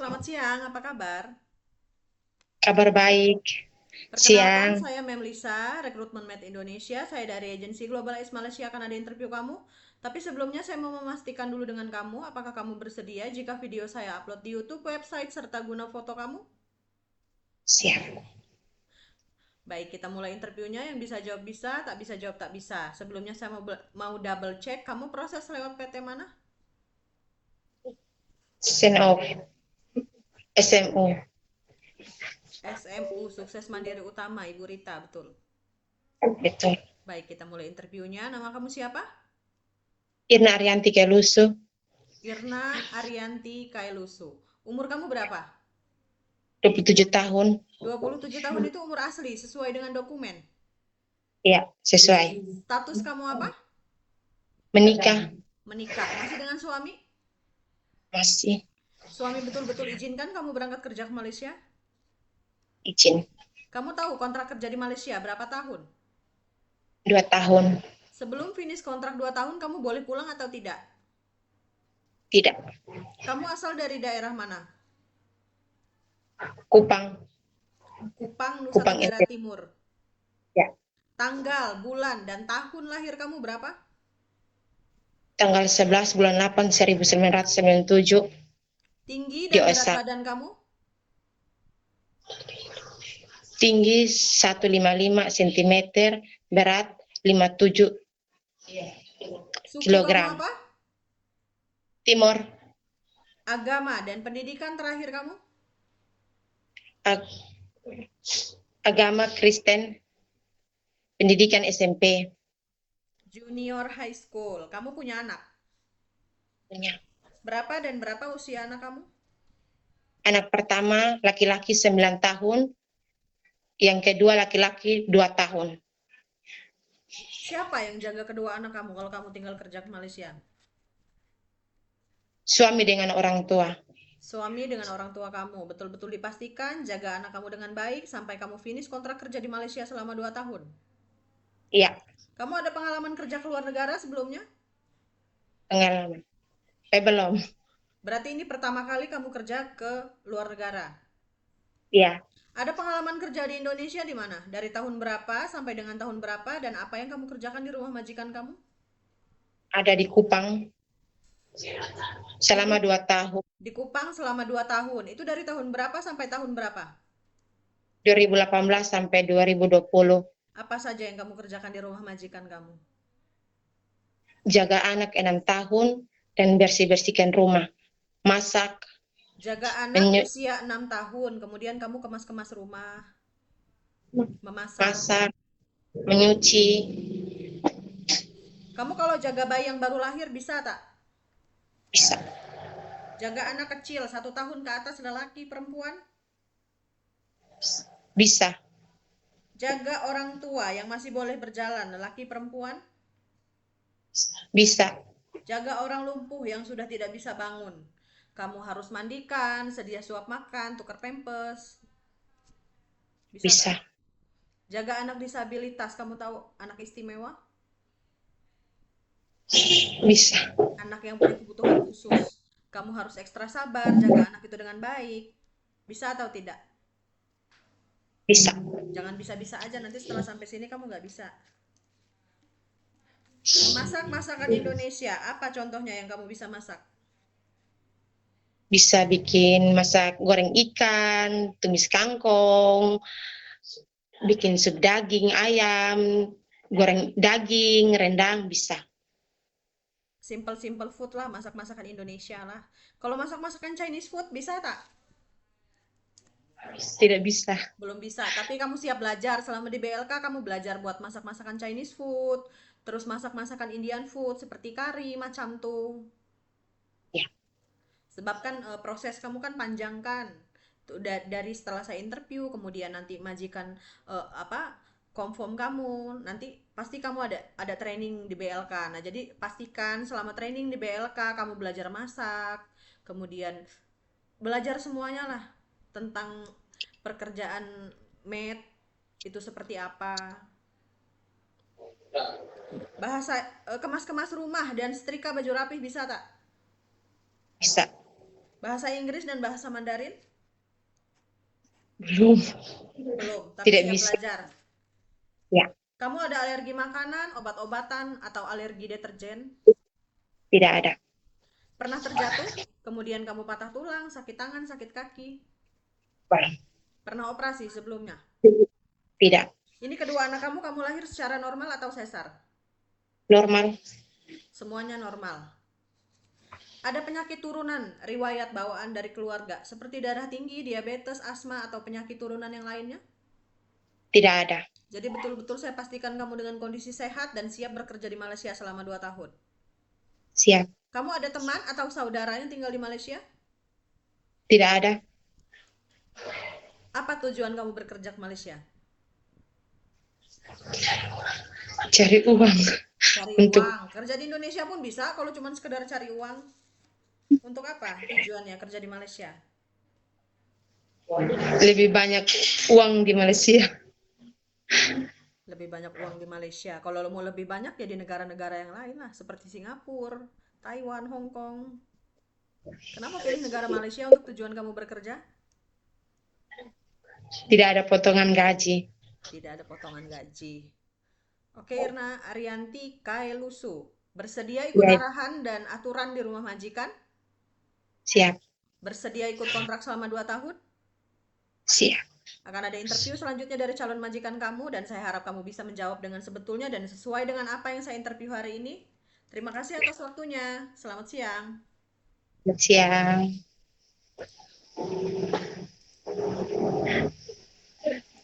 selamat siang. Apa kabar? Kabar baik, Perkenalkan, siang. saya Memlisa, Rekrutmen Med Indonesia. Saya dari agensi Global Ace Malaysia akan ada interview kamu. Tapi sebelumnya saya mau memastikan dulu dengan kamu, apakah kamu bersedia jika video saya upload di YouTube, website, serta guna foto kamu? Siap. Baik, kita mulai interviewnya. Yang bisa jawab bisa, tak bisa jawab tak bisa. Sebelumnya saya mau double check, kamu proses lewat PT mana? Send off SMU. SMU, Sukses Mandiri Utama, Ibu Rita, betul. Betul. Baik, kita mulai interviewnya. Nama kamu siapa? Irna Arianti Kelusu, Irna Arianti Kailusu. Umur kamu berapa? 27 tahun. 27 tahun itu umur asli, sesuai dengan dokumen. Ya, sesuai. Status kamu apa? Menikah Menikah. Masih dengan suami? masih Suami betul-betul izinkan kamu berangkat kerja ke Malaysia? izin. Kamu tahu kontrak kerja di Malaysia berapa tahun? 2 tahun. Sebelum finish kontrak 2 tahun, kamu boleh pulang atau tidak? Tidak. Kamu asal dari daerah mana? Kupang. Kupang, Nusa Kupang Tenggara NT. Timur. Ya. Tanggal, bulan, dan tahun lahir kamu berapa? Tanggal 11 bulan 8 1997 Tinggi di dan berat OSA. badan kamu? Tinggi 155 cm, berat 57 Suku kamu kilogram. apa? Timur. Agama dan pendidikan terakhir kamu? Ag- Agama Kristen. Pendidikan SMP. Junior high school. Kamu punya anak? Punya. Berapa dan berapa usia anak kamu? Anak pertama laki-laki 9 tahun, yang kedua laki-laki 2 tahun. Siapa yang jaga kedua anak kamu kalau kamu tinggal kerja ke Malaysia? Suami dengan orang tua. Suami dengan orang tua kamu. Betul-betul dipastikan jaga anak kamu dengan baik sampai kamu finish kontrak kerja di Malaysia selama 2 tahun. Iya, Kamu ada pengalaman kerja ke luar negara sebelumnya? pengalaman. Belum. Berarti ini pertama kali kamu kerja ke luar negara. Iya, Ada pengalaman kerja di Indonesia di mana? Dari tahun berapa sampai dengan tahun berapa dan apa yang kamu kerjakan di rumah majikan kamu? ada di Kupang Di, selama 2 tahun. di Kupang selama 2 tahun. Itu dari tahun berapa sampai tahun berapa? 2018 sampai 2020. Apa saja yang kamu kerjakan di rumah majikan kamu? Jaga anak 6 tahun dan bersih-bersihkan rumah. Masak, Jaga anak menye- usia 6 tahun, kemudian kamu kemas-kemas rumah, memasak. masak, menyuci. Kamu kalau jaga bayi yang baru lahir bisa tak? Bisa. Jaga anak kecil 1 tahun ke atas, lelaki perempuan? Bisa. Jaga orang tua yang masih boleh berjalan, lelaki perempuan? Bisa. Jaga orang lumpuh yang sudah tidak bisa bangun. Kamu harus mandikan, sedia suap makan, tukar pempes. Bisa tak? Bisa. Jaga anak disabilitas, kamu tahu anak istimewa? Bisa. Anak yang punya kebutuhan khusus. Kamu harus ekstra sabar, jaga anak itu dengan baik. Bisa atau tidak? Bisa. Jangan bisa-bisa aja, nanti setelah sampai sini kamu nggak bisa. Memasak masakan Indonesia, apa contohnya yang kamu bisa masak? Bisa bikin masak goreng ikan, tumis kangkong, bikin sup daging ayam, goreng daging, rendang, bisa. Simple-simple food lah, masak-masakan Indonesia lah. Kalau masak-masakan Chinese food bisa tak? Tidak bisa. Belum bisa, tapi kamu siap belajar. Selama di BLK kamu belajar buat masak-masakan Chinese food, terus masak-masakan Indian food seperti kari macam tuh. Ya, Sebab kan proses kamu kan panjang kan. Tuh, dari setelah saya interview, kemudian nanti majikan apa confirm kamu, nanti pasti kamu ada training di BLK. Nah, jadi pastikan selama training di BLK kamu belajar masak, kemudian belajar semuanya lah tentang pekerjaan maid itu seperti apa. Bahasa kemas-kemas rumah dan setrika baju rapih bisa tak? bisa. Bahasa Inggris dan bahasa Mandarin? Belum, Belum, tapi tidak siap bisa. belajar. Ya, Kamu ada alergi makanan, obat-obatan, atau alergi deterjen? tidak ada. Pernah terjatuh, kemudian kamu patah tulang, sakit tangan, sakit kaki? Baik. Pernah operasi sebelumnya? Tidak. Ini kedua anak kamu, kamu lahir secara normal atau sesar? Normal. Semuanya normal. Ada penyakit turunan, riwayat bawaan dari keluarga, seperti darah tinggi, diabetes, asma, atau penyakit turunan yang lainnya? Tidak ada. Jadi betul-betul saya pastikan kamu dengan kondisi sehat dan siap bekerja di Malaysia selama 2 tahun. Siap. Kamu ada teman atau saudara yang tinggal di Malaysia? Tidak ada. Apa tujuan kamu bekerja ke Malaysia? Cari uang Cari untuk uang. Kerja di Indonesia pun bisa kalau cuma sekedar cari uang. Untuk apa tujuannya kerja di Malaysia? lebih banyak uang di Malaysia. Lebih banyak uang di Malaysia. Kalau mau lebih banyak ya di negara-negara yang lain lah, seperti Singapura, Taiwan, Hong Kong. Kenapa pilih negara Malaysia untuk tujuan kamu bekerja? Tidak ada potongan gaji. Tidak ada potongan gaji. Oke, Irna Arianti Kaelusu. Bersedia ikut Ya, arahan dan aturan di rumah majikan? siap. Bersedia ikut kontrak selama 2 tahun? Siap. Akan ada interview selanjutnya dari calon majikan kamu dan saya harap kamu bisa menjawab dengan sebetulnya dan sesuai dengan apa yang saya interview hari ini. Terima kasih atas waktunya. Selamat siang. Siap.